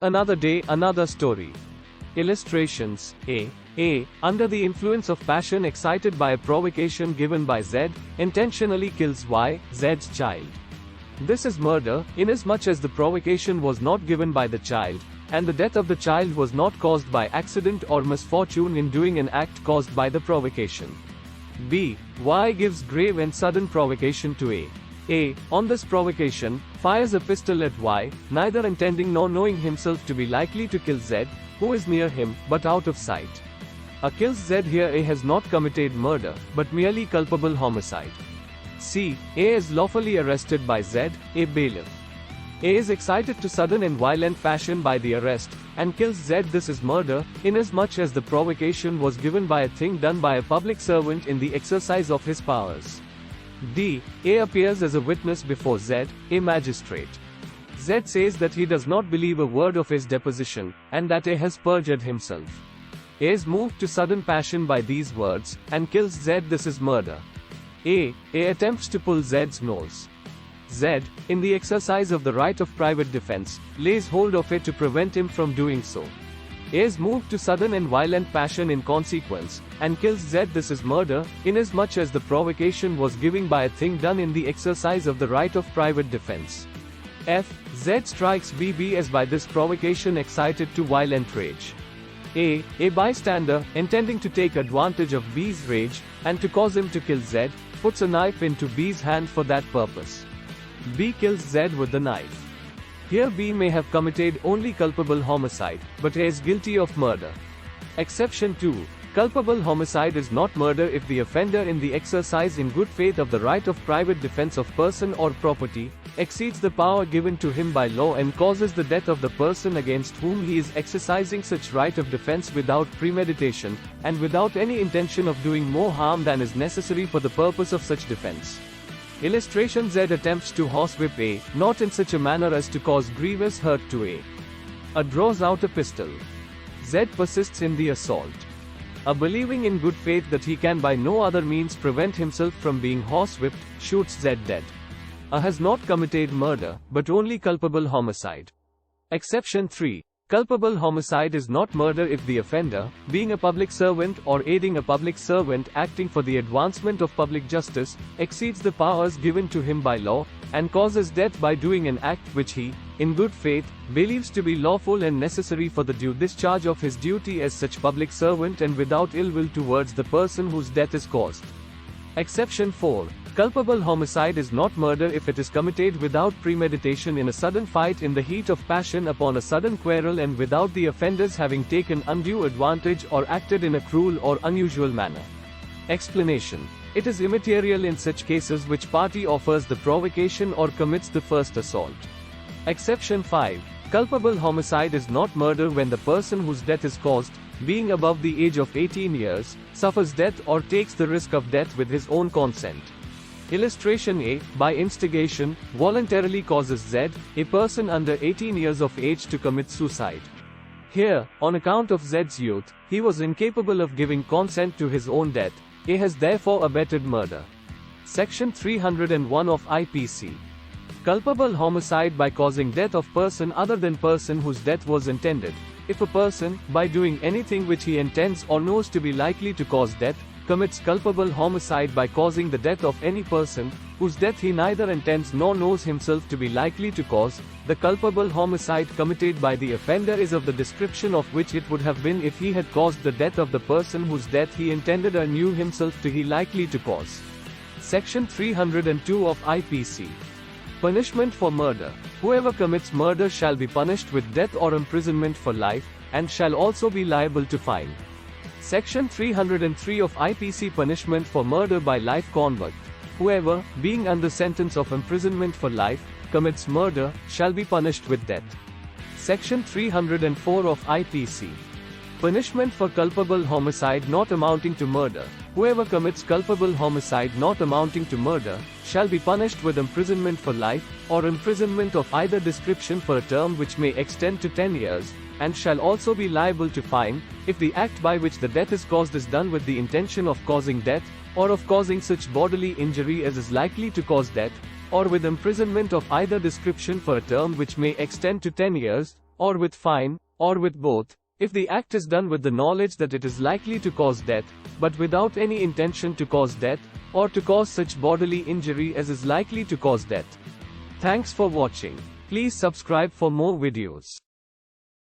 Another day, another story. Illustrations. A. Under the influence of passion excited by a provocation given by Z, intentionally kills Y, Z's child. This is murder, inasmuch as the provocation was not given by the child, and the death of the child was not caused by accident or misfortune in doing an act caused by the provocation. B. Y gives grave and sudden provocation to A. A, on this provocation, fires a pistol at Y, neither intending nor knowing himself to be likely to kill Z, who is near him, but out of sight. A kills Z. Here A has not committed murder, but merely culpable homicide. C. A is lawfully arrested by Z, a bailiff. A is excited to sudden and violent fashion by the arrest, and kills Z. This is murder, inasmuch as the provocation was given by a thing done by a public servant in the exercise of his powers. D. A appears as a witness before Z, a magistrate. Z says that he does not believe a word of his deposition, and that A has perjured himself. A is moved to sudden passion by these words, and kills Z. This is murder. A attempts to pull Z's nose. Z, in the exercise of the right of private defense, lays hold of it to prevent him from doing so. A is moved to sudden and violent passion in consequence, and kills Z. This is murder, inasmuch as the provocation was given by a thing done in the exercise of the right of private defense. F. Z strikes B as by this provocation excited to violent rage. A bystander, intending to take advantage of B's rage, and to cause him to kill Z, puts a knife into B's hand for that purpose. B kills Z with the knife. Here B may have committed only culpable homicide, but A is guilty of murder. Exception 2. Culpable homicide is not murder if the offender in the exercise in good faith of the right of private defense of person or property, exceeds the power given to him by law and causes the death of the person against whom he is exercising such right of defense without premeditation, and without any intention of doing more harm than is necessary for the purpose of such defense. Illustration. Z attempts to horsewhip A, not in such a manner as to cause grievous hurt to A draws out a pistol. Z persists in the assault. A, believing in good faith that he can by no other means prevent himself from being horsewhipped, shoots Z dead. A has not committed murder, but only culpable homicide. Exception 3. Culpable homicide is not murder if the offender, being a public servant or aiding a public servant acting for the advancement of public justice, exceeds the powers given to him by law, and causes death by doing an act which he, in good faith, believes to be lawful and necessary for the due discharge of his duty as such public servant and without ill will towards the person whose death is caused. Exception 4. Culpable homicide is not murder if it is committed without premeditation in a sudden fight in the heat of passion upon a sudden quarrel and without the offenders having taken undue advantage or acted in a cruel or unusual manner. Explanation. It is immaterial in such cases which party offers the provocation or commits the first assault. Exception 5. Culpable homicide is not murder when the person whose death is caused, being above the age of 18 years, suffers death or takes the risk of death with his own consent. Illustration. A, by instigation, voluntarily causes Z, a person under 18 years of age, to commit suicide. Here, on account of Z's youth, he was incapable of giving consent to his own death. A has therefore abetted murder. Section 301 of IPC. Culpable homicide by causing death of person other than person whose death was intended. If a person, by doing anything which he intends or knows to be likely to cause death, commits culpable homicide by causing the death of any person, whose death he neither intends nor knows himself to be likely to cause, the culpable homicide committed by the offender is of the description of which it would have been if he had caused the death of the person whose death he intended or knew himself to be likely to cause. Section 302 of IPC. Punishment for murder. Whoever commits murder shall be punished with death or imprisonment for life, and shall also be liable to fine. Section 303 of IPC. Punishment for murder by life convict. Whoever, being under sentence of imprisonment for life, commits murder, shall be punished with death. Section 304 of IPC. Punishment for culpable homicide not amounting to murder. Whoever commits culpable homicide not amounting to murder, shall be punished with imprisonment for life, or imprisonment of either description for a term which may extend to 10 years, and shall also be liable to fine, if the act by which the death is caused is done with the intention of causing death, or of causing such bodily injury as is likely to cause death, or with imprisonment of either description for a term which may extend to 10 years, or with fine, or with both, if the act is done with the knowledge that it is likely to cause death, but without any intention to cause death, or to cause such bodily injury as is likely to cause death. Thanks for watching. Please subscribe for more videos.